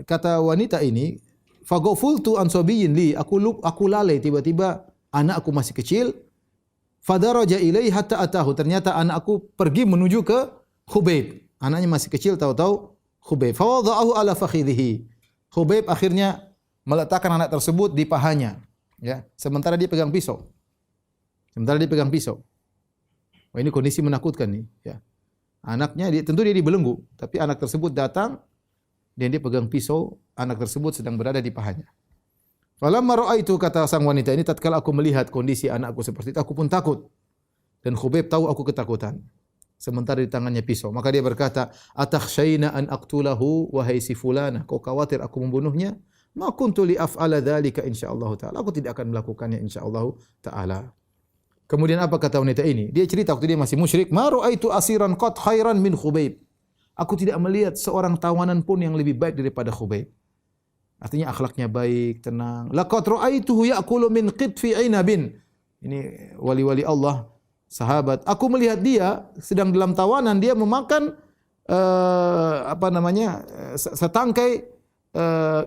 Kata wanita ini, "Faghafultu an sabiyyin li," aku lalai tiba-tiba anakku masih kecil. Fadaraja ilaihi hatta atahu. Ternyata anakku pergi menuju ke Khubayb. Anaknya masih kecil, tahu-tahu Khubayb. Fawada'ahu ala fakhidhihi. Khubayb akhirnya meletakkan anak tersebut di pahanya, ya. Sementara dia pegang pisau. Wah, ini kondisi menakutkan nih, ya. Anaknya tentu dia dibelenggu, tapi anak tersebut datang dan dia pegang pisau, anak tersebut sedang berada di pahanya. Falamma ra'aitu, kata sang wanita ini, tatkala aku melihat kondisi anakku seperti itu, aku pun takut. Dan Khubayb tahu aku ketakutan. Sementara di tangannya pisau. Maka dia berkata, "Atakhshayna an aqtulahu wahai si fulana." Kau khawatir aku membunuhnya? Ma kuntu li af'ala dzalika insyaallah taala. Aku tidak akan melakukannya insyaallah taala. Kemudian apa kata wanita ini? Dia cerita waktu dia masih musyrik, "Ma ra'aitu asiran qad khairan min Khubayb." Aku tidak melihat seorang tawanan pun yang lebih baik daripada Khubayb. Artinya akhlaknya baik, tenang. Laqad ra'aituhu ya'kulu min qitfi 'inabin. Ini wali-wali Allah, sahabat. Aku melihat dia sedang dalam tawanan, dia memakan setangkai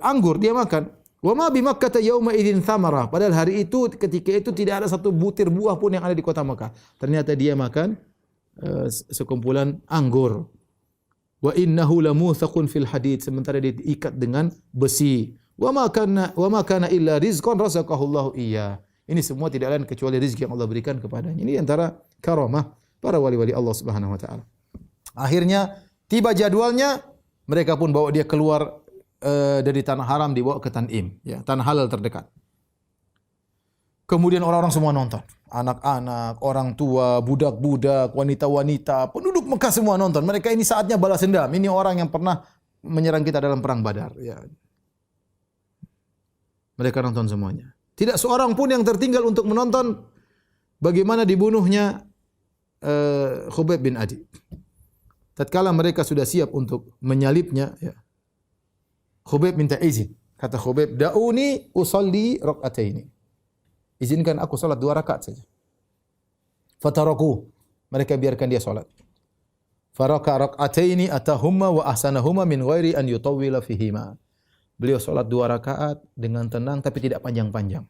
anggur dia makan. Wa ma bi Makkah yauma idzin thamara. Padahal hari itu, ketika itu tidak ada satu butir buah pun yang ada di kota Makkah. Ternyata dia makan sekumpulan anggur. Wa innahu lamuthaqun fil hadid. Sementara dia diikat dengan besi. Wa ma kana illa rizqan razaqahu Allah iyyah. Ini semua tidak lain kecuali rezeki yang Allah berikan kepadanya. Ini antara karamah para wali-wali Allah Subhanahu wa taala. Akhirnya tiba jadwalnya, mereka pun bawa dia keluar dari tanah haram, dibawa ke Tan'im, ya, tanah halal terdekat. Kemudian orang-orang semua nonton. Anak-anak, orang tua, budak-budak, wanita-wanita, penduduk Mekah semua nonton. Mereka ini saatnya balas dendam. Ini orang yang pernah menyerang kita dalam perang Badar, ya. Mereka nonton semuanya. Tidak seorang pun yang tertinggal untuk menonton bagaimana dibunuhnya Khubayb bin Adi. Tatkala mereka sudah siap untuk menyalibnya, ya, Khubayb minta izin. Kata Khubayb, "Da'uni usalli rak'ataini." Izinkan aku salat 2 rakaat saja. Fataraku. Mereka biarkan dia salat. Faraka rak'ataini atahumma wa ahsanahuma min ghairi an yutawwila fihima. Beliau salat 2 rakaat dengan tenang tapi tidak panjang-panjang.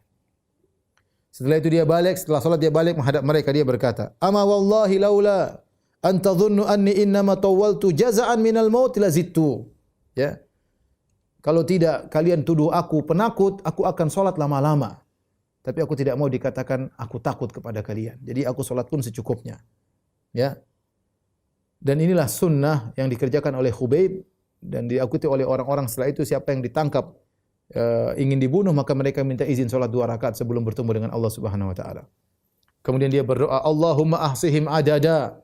Setelah itu dia balik, setelah salat dia balik menghadap mereka, dia berkata, "Ama wallahi laula an tadhunnu anni innama tawwaltu jaza'an minal maut lazittu." Ya. Kalau tidak kalian tuduh aku penakut, aku akan salat lama-lama. tapi aku tidak mau dikatakan aku takut kepada kalian. Jadi aku salat pun secukupnya. Ya. Dan inilah sunnah yang dikerjakan oleh Khubayb dan diikuti oleh orang-orang setelah itu. Siapa yang ditangkap ingin dibunuh, maka mereka minta izin salat 2 rakaat sebelum bertemu dengan Allah Subhanahu wa taala. Kemudian dia berdoa, Allahumma ahsihim adada.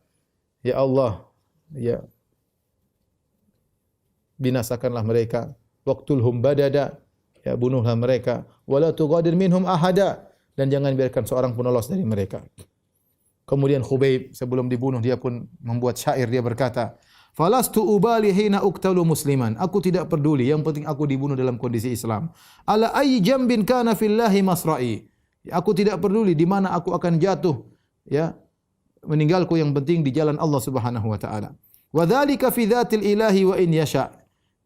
Ya Allah, ya binasakanlah mereka, waqtulhum badada, ya bunuhlah mereka, wala tughadir minhum ahada, dan jangan biarkan seorang pun lolos dari mereka. Kemudian Khubayb sebelum dibunuh dia pun membuat syair, dia berkata, falastu ubali hina uqtalu musliman. Aku tidak peduli, yang penting aku dibunuh dalam kondisi Islam. Ala ayyi jambin kana fillahi masra'i. Aku tidak peduli di mana aku akan jatuh, ya. Meninggalku yang penting di jalan Allah Subhanahu wa taala. Wa dzalika fi dzatil ilahi wa in yasha.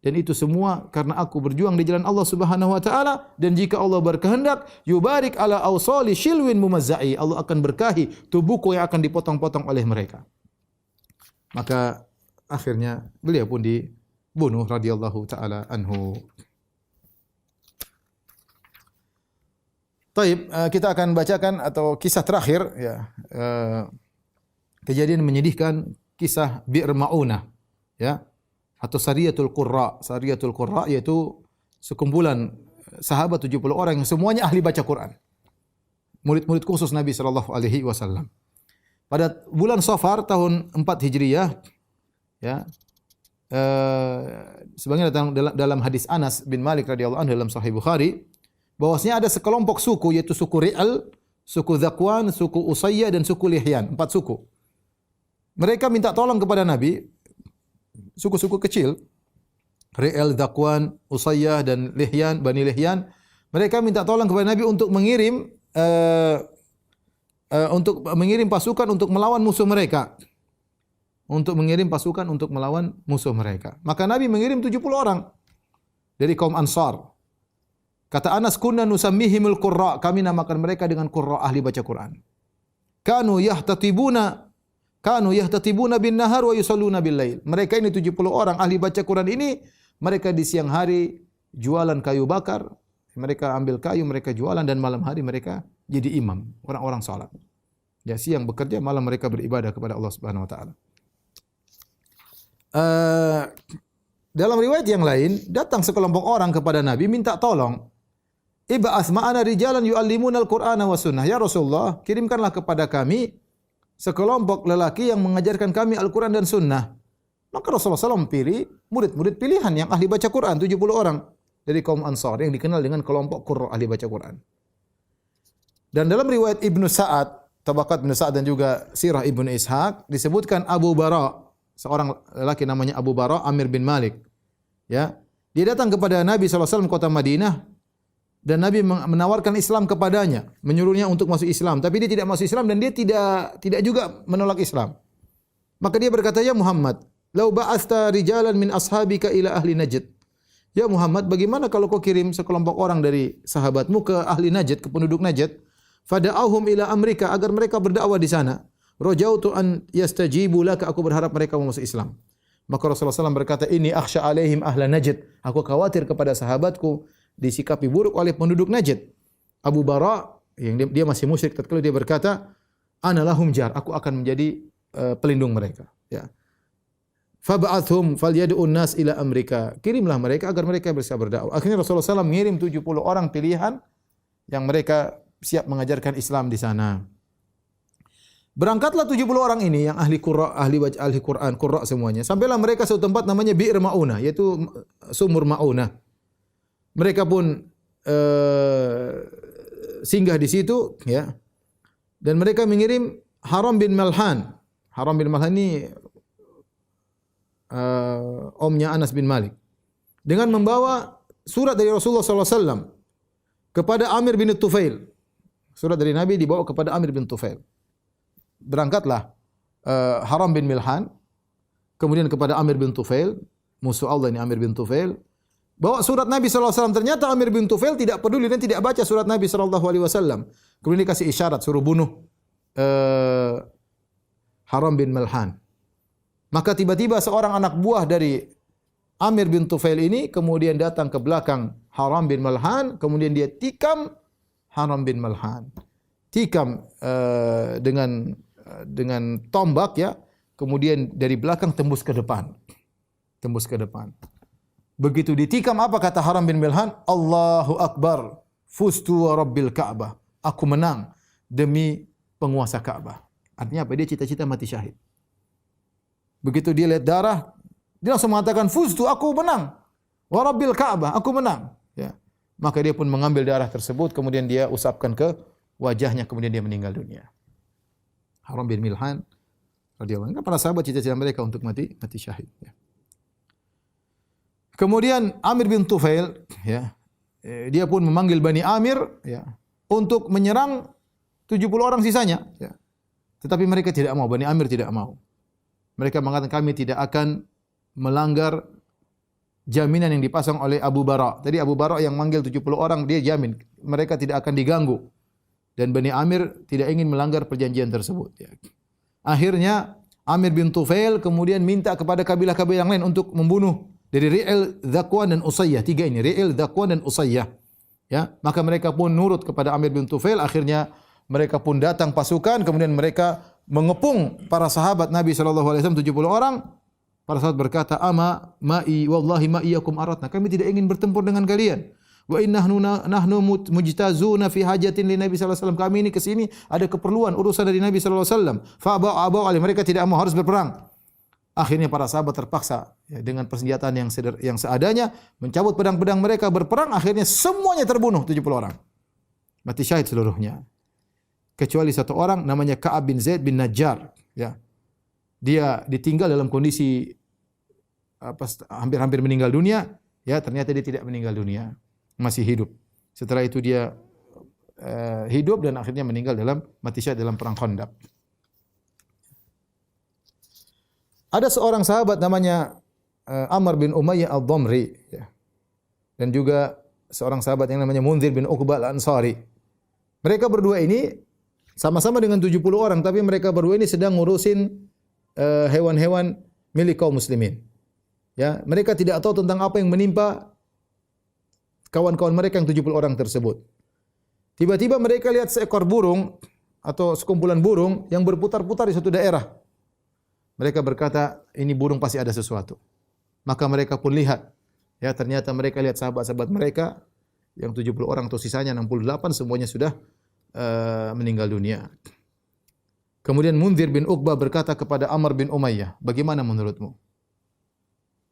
Dan itu semua karena aku berjuang di jalan Allah Subhanahu wa taala, dan jika Allah berkehendak yubarik ala awsali shilwin mumazzai. Allah akan berkahi tubuhku yang akan dipotong-potong oleh mereka. Maka akhirnya beliau pun dibunuh radhiyallahu taala anhu. Taib, kita akan bacakan atau kisah terakhir, ya, kejadian menyedihkan, kisah Bi'r Ma'unah, ya, atau Sariyatul Qurra. Sariyatul Qurra yaitu sekumpulan sahabat 70 orang yang semuanya ahli baca Quran. Murid-murid khusus Nabi sallallahu alaihi wasallam. Pada bulan Safar tahun 4 Hijriah, ya, sebagaimana datang dalam hadis Anas bin Malik radhiyallahu anhu dalam Sahih Bukhari, bahwasanya ada sekelompok suku, yaitu suku Ri'al, suku Zakwan, suku Usayyah, dan suku Lihyan. 4 suku. Mereka minta tolong kepada Nabi, suku-suku kecil, Ri'al, Zakwan, Usayyah, dan Lihyan, Bani Lihyan. Mereka minta tolong kepada Nabi untuk mengirim pasukan untuk melawan musuh mereka. Untuk mengirim pasukan untuk melawan musuh mereka. Maka Nabi mengirim 70 orang dari kaum Ansar. Kata Anas, kunna nusammihimul qurra, kami namakan mereka dengan qurra, ahli baca Quran. Kanu yahtatibuna bin nahar wa yusalluna bil lail. Mereka ini 70 orang ahli baca Quran ini, mereka di siang hari jualan kayu bakar, mereka ambil kayu, mereka jualan, dan malam hari mereka jadi imam, orang-orang salat. Ya, siang bekerja, malam mereka beribadah kepada Allah Subhanahu wa taala. Dalam riwayat yang lain, datang sekelompok orang kepada Nabi minta tolong. Ib'ats ma'ana rijalan yu'allimuna al-Qur'ana wa sunnah. Ya Rasulullah, kirimkanlah kepada kami sekelompok lelaki yang mengajarkan kami Al-Quran dan sunnah. Maka Rasulullah SAW pilih murid-murid pilihan yang ahli baca Quran, 70 orang dari kaum Ansar yang dikenal dengan kelompok Qurra, ahli baca Quran. Dan dalam riwayat Ibnu Sa'ad, Tabaqat Ibnu Sa'ad, dan juga Sirah Ibnu Ishaq, disebutkan Abu Bara, seorang lelaki namanya Abu Bara, Amir bin Malik. Ya, dia datang kepada Nabi SAW kota Madinah, dan Nabi menawarkan Islam kepadanya, menyuruhnya untuk masuk Islam, tapi dia tidak masuk Islam dan dia tidak juga menolak Islam. Maka dia berkata, "Ya Muhammad, lau ba'asta rijalan min ashabika ila ahli Najd." Ya Muhammad, bagaimana kalau kau kirim sekelompok orang dari sahabatmu ke ahli Najd, ke penduduk Najd, fada'ahum ila Amrika, agar mereka berdakwah di sana. Rajautu an yastajibu laka, aku berharap mereka mau masuk Islam. Maka Rasulullah SAW berkata, "Ini akhsha alaihim ahla Najd." Aku khawatir kepada sahabatku disikapi buruk oleh penduduk Najd. Abu Bara, yang dia masih musyrik tatkala, dia berkata, "Ana lahum jar," aku akan menjadi pelindung mereka. Ya. Fab'athhum falyad'un nas ila Amrika. Kirimlah mereka agar mereka bisa berdakwah. Akhirnya Rasulullah SAW mengirim 70 orang pilihan yang mereka siap mengajarkan Islam di sana. Berangkatlah 70 orang ini yang ahli Qurra, ahli Quran, Qurra semuanya. Sampailah mereka suatu tempat namanya Bi'r Ma'unah, yaitu sumur Ma'unah. Mereka pun singgah di situ, ya. Dan mereka mengirim Haram bin Malhan. Haram bin Malhan ini omnya Anas bin Malik, dengan membawa surat dari Rasulullah SAW kepada Amir bin Tufail. Surat dari Nabi dibawa kepada Amir bin Tufail. Berangkatlah Haram bin Milhan, kemudian kepada Amir bin Tufail, musuh Allah ini Amir bin Tufail. Bawa surat Nabi SAW. Ternyata Amir bin Tufail tidak peduli dan tidak baca surat Nabi SAW. Kemudian dikasih isyarat, suruh bunuh Haram bin Milhan. Maka tiba-tiba seorang anak buah dari Amir bin Tufail ini kemudian datang ke belakang Haram bin Milhan, kemudian dia tikam Haram bin Milhan. Tikam dengan tombak ya, kemudian dari belakang tembus ke depan. Tembus ke depan. Begitu ditikam apa kata Haram bin Milhan? Allahu Akbar, fustu wa rabbil Ka'bah. Aku menang demi penguasa Ka'bah. Artinya apa? Dia cita-cita mati syahid. Begitu dia lihat darah, dia langsung mengatakan fustu, aku menang. Wa rabbil Ka'bah, aku menang. Ya. Maka dia pun mengambil darah tersebut, kemudian dia usapkan ke wajahnya, kemudian dia meninggal dunia. Haram bin Milhan radhiyallahu anhu, para sahabat cita-cita mereka untuk mati syahid. Ya. Kemudian Amir bin Tufail, ya, dia pun memanggil Bani Amir, ya, untuk menyerang 70 orang sisanya. Ya. Tetapi mereka tidak mau, Bani Amir tidak mau. Mereka mengatakan kami tidak akan melanggar jaminan yang dipasang oleh Abu Bara. Tadi Abu Bara yang manggil 70 orang, dia jamin mereka tidak akan diganggu. Dan Bani Amir tidak ingin melanggar perjanjian tersebut. Ya. Akhirnya Amir bin Tufail kemudian minta kepada kabilah-kabilah yang lain untuk membunuh dari Ri'il, Dzakwan dan Usayyah. 3 ini, Ri'il, Dzakwan dan Usayyah. Ya, maka mereka pun nurut kepada Amir bin Tufail. Akhirnya mereka pun datang pasukan, kemudian mereka mengepung para sahabat Nabi sallallahu alaihi wasallam 70 orang. Para sahabat berkata, "Ama ma'i wallahi ma iyyakum aradna." Kami tidak ingin bertempur dengan kalian. Wa nahnu mujtazuna fi hajatin li Nabi sallallahu alaihi wasallam. Kami ini ke sini ada keperluan urusan dari Nabi sallallahu alaihi wasallam. Fa abau alaihi, mereka tidak mau, harus berperang. Akhirnya para sahabat terpaksa ya, dengan persenjataan yang seadanya mencabut pedang-pedang mereka berperang. Akhirnya semuanya terbunuh 70 orang. Mati syahid seluruhnya. Kecuali satu orang namanya Ka'ab bin Zaid bin Najjar, ya. Dia ditinggal dalam kondisi hampir-hampir meninggal dunia, ya, ternyata dia tidak meninggal dunia, masih hidup. Setelah itu dia hidup dan akhirnya meninggal mati syahid dalam perang Khandaq. Ada seorang sahabat namanya Amr bin Umayyah al-Dhamri, ya. Dan juga seorang sahabat yang namanya Munzir bin Uqbah al-Ansari. Mereka berdua ini sama-sama dengan 70 orang, tapi mereka berdua ini sedang ngurusin hewan-hewan milik kaum muslimin. Ya, mereka tidak tahu tentang apa yang menimpa kawan-kawan mereka yang 70 orang tersebut. Tiba-tiba mereka lihat seekor burung atau sekumpulan burung yang berputar-putar di suatu daerah. Mereka berkata, ini burung pasti ada sesuatu. Maka mereka pun lihat. Ya, ternyata mereka lihat sahabat-sahabat mereka yang 70 orang atau sisanya 68 semuanya sudah meninggal dunia. Kemudian Munzir bin Uqbah berkata kepada Amr bin Umayyah, bagaimana menurutmu?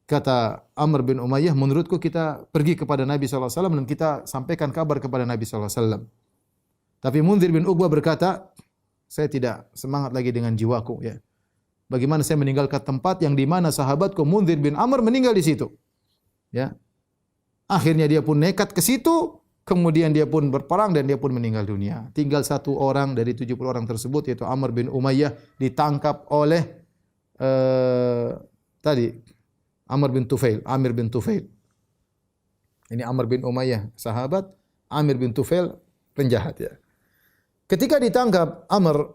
Kata Amr bin Umayyah, menurutku kita pergi kepada Nabi SAW dan kita sampaikan kabar kepada Nabi SAW. Tapi Munzir bin Uqbah berkata, saya tidak semangat lagi dengan jiwaku. Ya. Bagaimana saya meninggalkan tempat yang di mana sahabatku Munzir bin Amr meninggal di situ. Ya. Akhirnya dia pun nekat ke situ. Kemudian dia pun berperang dan dia pun meninggal dunia. Tinggal satu orang dari 70 orang tersebut, yaitu Amr bin Umayyah, ditangkap oleh Amir bin Tufail. Ini Amr bin Umayyah sahabat, Amir bin Tufail penjahat, ya. Ketika ditangkap Amr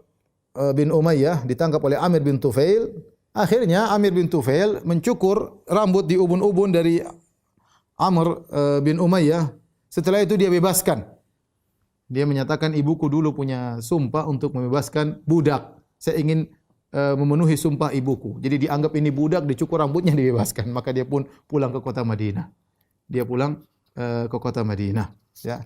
bin Umayyah, ditangkap oleh Amir bin Tufail, akhirnya Amir bin Tufail mencukur rambut di ubun-ubun dari Amr bin Umayyah. Setelah itu dia bebaskan. Dia menyatakan, ibuku dulu punya sumpah untuk membebaskan budak. Saya ingin memenuhi sumpah ibuku. Jadi dianggap ini budak, dicukur rambutnya, dibebaskan. Maka dia pun pulang ke kota Madinah. Dia pulang ke kota Madinah. Ya.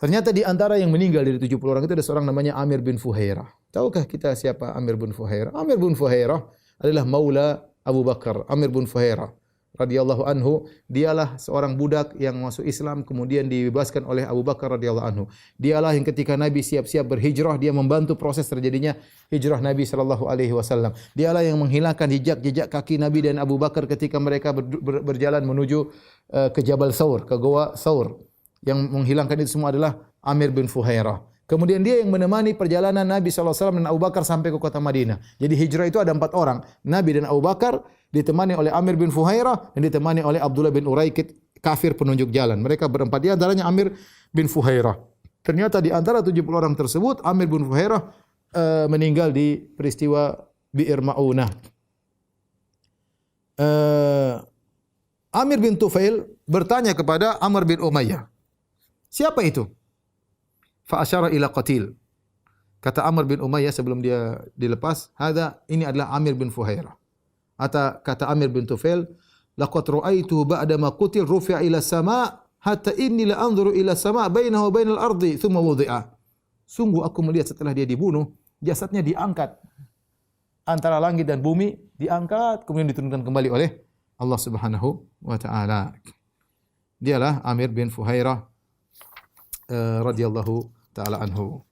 Ternyata di antara yang meninggal dari 70 orang itu ada seorang namanya Amir bin Fuhairah. Tahukah kita siapa Amir bin Fuhairah? Amir bin Fuhairah adalah maula Abu Bakar. Amir bin Fuhairah radhiyallahu anhu, dialah seorang budak yang masuk Islam kemudian dibebaskan oleh Abu Bakar radhiyallahu anhu. Dialah yang ketika Nabi siap-siap berhijrah, dia membantu proses terjadinya hijrah Nabi sallallahu alaihi wasallam. Dialah yang menghilangkan jejak-jejak kaki Nabi dan Abu Bakar ketika mereka berjalan menuju ke Jabal Thawr, ke Goa Thawr. Yang menghilangkan itu semua adalah Amir bin Fuhairah. Kemudian dia yang menemani perjalanan Nabi SAW dan Abu Bakar sampai ke kota Madinah. Jadi hijrah itu ada 4 orang. Nabi dan Abu Bakar ditemani oleh Amir bin Fuhairah dan ditemani oleh Abdullah bin Uraikid, kafir penunjuk jalan. Mereka berempat, di antaranya Amir bin Fuhairah. Ternyata di antara 70 orang tersebut, Amir bin Fuhairah meninggal di peristiwa Bi'r Ma'unah. Amir bin Tufail bertanya kepada Amr bin Umayyah, siapa itu? fa asyara ila qatil. Kata Amr bin Umayyah sebelum dia dilepas, ini adalah Amir bin Fuhairah. Kata Amir bin Tufail, laqad ra'aituhu ba'da ma qutil rufi'a ila sama' hatta inni la anzuru ila sama' bainahu wa bainal ardi thumma wudi'a. Sungguh aku melihat setelah dia dibunuh, jasadnya diangkat antara langit dan bumi, diangkat kemudian diturunkan kembali oleh Allah Subhanahu wa taala. Dialah Amir bin Fuhairah radhiyallahu taala anhu.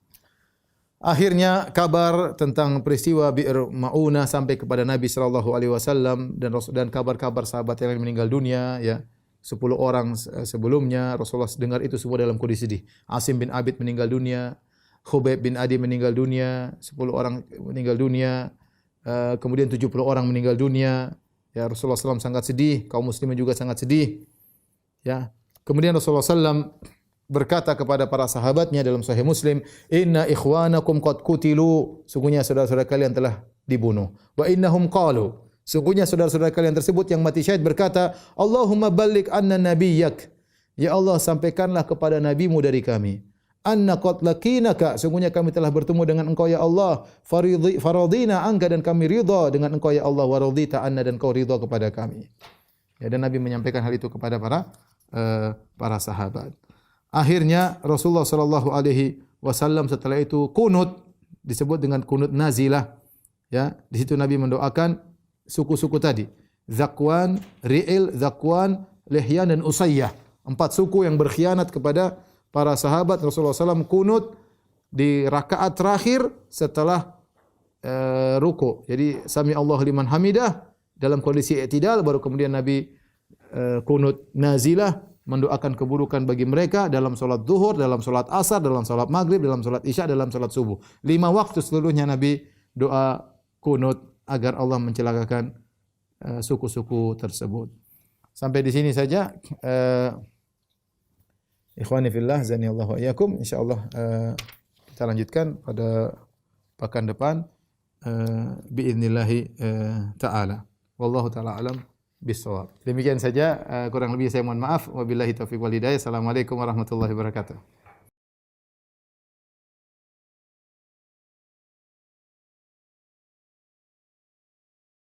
Akhirnya kabar tentang peristiwa Bi'r Ma'unah sampai kepada Nabi sallallahu alaihi wasallam dan kabar-kabar sahabat yang lain meninggal dunia, ya. 10 orang sebelumnya Rasulullah dengar itu semua dalam kondisi sedih. Asim bin Abid meninggal dunia, Khubayb bin Adi meninggal dunia, 10 orang meninggal dunia, kemudian 70 orang meninggal dunia. Ya, Rasulullah SAW sangat sedih, kaum muslimin juga sangat sedih. Ya. Kemudian Rasulullah SAW berkata kepada para sahabatnya dalam Sahih Muslim, "Inna ikhwanakum qad qutilu." Sungguhnya saudara-saudara kalian telah dibunuh. Wa innahum qalu. Sungguhnya saudara-saudara kalian tersebut yang mati syahid berkata, "Allahumma balligh anna nabiyyak." Ya Allah, sampaikanlah kepada nabimu dari kami. Anna qad lakinaka. Sungguhnya kami telah bertemu dengan engkau ya Allah. Faradina anka, dan kami ridha dengan engkau ya Allah. Wa radita anna, dan kau ridha kepada kami. Ya, dan Nabi menyampaikan hal itu kepada para sahabat. Akhirnya Rasulullah sallallahu alaihi wasallam setelah itu kunut, disebut dengan kunut nazilah. Ya, di situ Nabi mendoakan suku-suku tadi. Zakwan, Ri'il, Zakwan, Lihyan dan Usayyah. 4 suku yang berkhianat kepada para sahabat. Rasulullah SAW kunut di rakaat terakhir setelah ruku. Jadi sami Allahu liman hamidah dalam kondisi i'tidal, baru kemudian Nabi kunut nazilah, mendoakan keburukan bagi mereka dalam salat zuhur, dalam salat asar, dalam salat maghrib, dalam salat isya, dalam salat subuh. 5 waktu seluruhnya Nabi doa kunut agar Allah mencelakakan suku-suku tersebut. Sampai di sini saja. Ikhwani fillah, zani Allah wa iyyakum. Insyaallah kita lanjutkan pada pekan depan biidznillah taala. Wallahu taala alam bisawab. Demikian saja, kurang lebih saya mohon maaf. Wabillahi taufiq wal hidayah. Assalamualaikum warahmatullahi wabarakatuh.